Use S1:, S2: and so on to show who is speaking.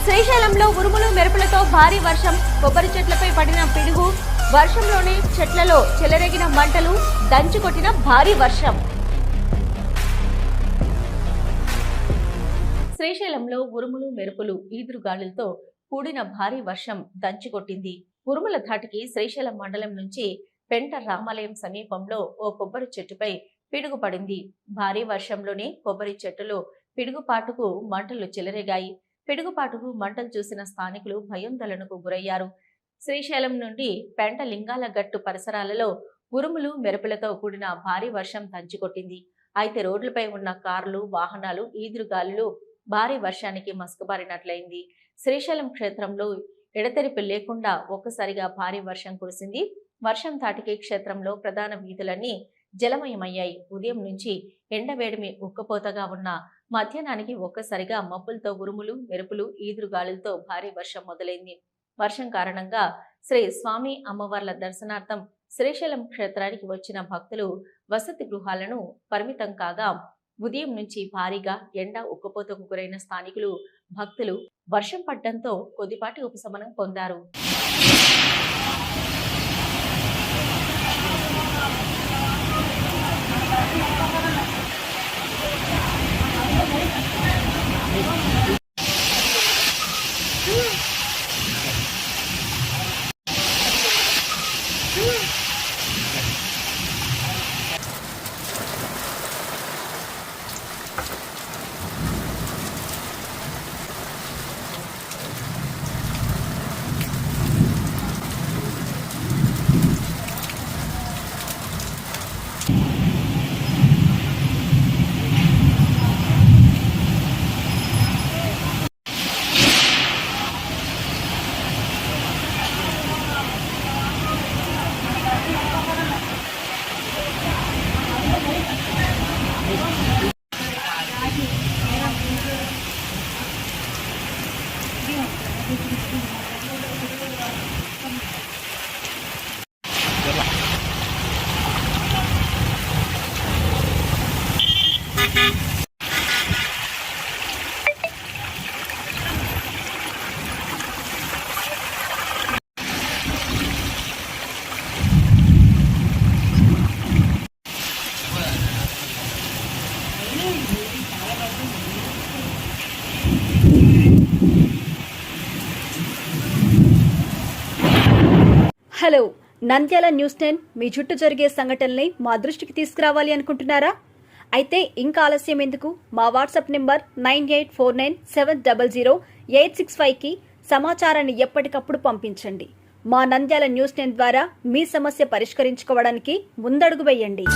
S1: శ్రీశైలంలో ఉరుములు మెరుపులతో భారీ వర్షం, కొబ్బరి చెట్లపై పడిన పిడుగు, వర్షంలోనే చెట్లలో చెలరేగిన మంటలు, దంచుకొట్టిన భారీ వర్షం. శ్రీశైలంలో ఉరుములు మెరుపులు, ఈదురుగాలులతో కూడిన భారీ వర్షం దంచుకొట్టింది. ఉరుముల ధాటికి శ్రీశైలం మండలం నుంచి పెంట రామాలయం సమీపంలో ఓ కొబ్బరి చెట్టుపై పిడుగు పడింది. భారీ వర్షంలోనే కొబ్బరి చెట్టులో పిడుగుపాటుకు మంటలు చెలరేగాయి. పిడుగుపాటుకు మంటలు చూసిన స్థానికులు భయాందోళనకు గురయ్యారు. శ్రీశైలం నుండి పెంట లింగాల గట్టు పరిసరాలలో ఉరుములు మెరుపులతో కూడిన భారీ వర్షం దంచుకొట్టింది. అయితే రోడ్లపై ఉన్న కార్లు, వాహనాలు ఈదురుగాలులు భారీ వర్షానికి మసకబారినట్లయింది. శ్రీశైలం క్షేత్రంలో ఎడతెరిపి లేకుండా ఒక్కసారిగా భారీ వర్షం కురిసింది. వర్షం ధాటికి క్షేత్రంలో ప్రధాన వీధులన్నీ జలమయమయ్యాయి. ఉదయం నుంచి ఎండవేడిమి ఉక్కపోతగా ఉన్న మధ్యాహ్నానికి ఒక్కసారిగా మబ్బులతో ఉరుములు మెరుపులు ఈదురుగాలులతో భారీ వర్షం మొదలైంది. వర్షం కారణంగా శ్రీ స్వామి అమ్మవార్ల దర్శనార్థం శ్రీశైలం క్షేత్రానికి వచ్చిన భక్తులు వసతి గృహాలను పరిమితం కాగా, ఉదయం నుంచి భారీగా ఎండ ఉక్కపోతకు గురైన స్థానికులు భక్తులు వర్షం పడడంతో కొద్దిపాటి ఉపశమనం పొందారు.
S2: హలో, నంద్యాల న్యూస్ 10 మీ చుట్టూ జరిగే సంఘటనల్ని మా దృష్టికి తీసుకురావాలి అనుకుంటున్నారా? అయితే ఇంకా ఆలస్యం ఎందుకు? మా వాట్సాప్ నెంబర్ 9849700865కి సమాచారాన్ని ఎప్పటికప్పుడు పంపించండి. మా నంద్యాల న్యూస్ 10 ద్వారా మీ సమస్య పరిష్కరించుకోవడానికి ముందడుగు వేయండి.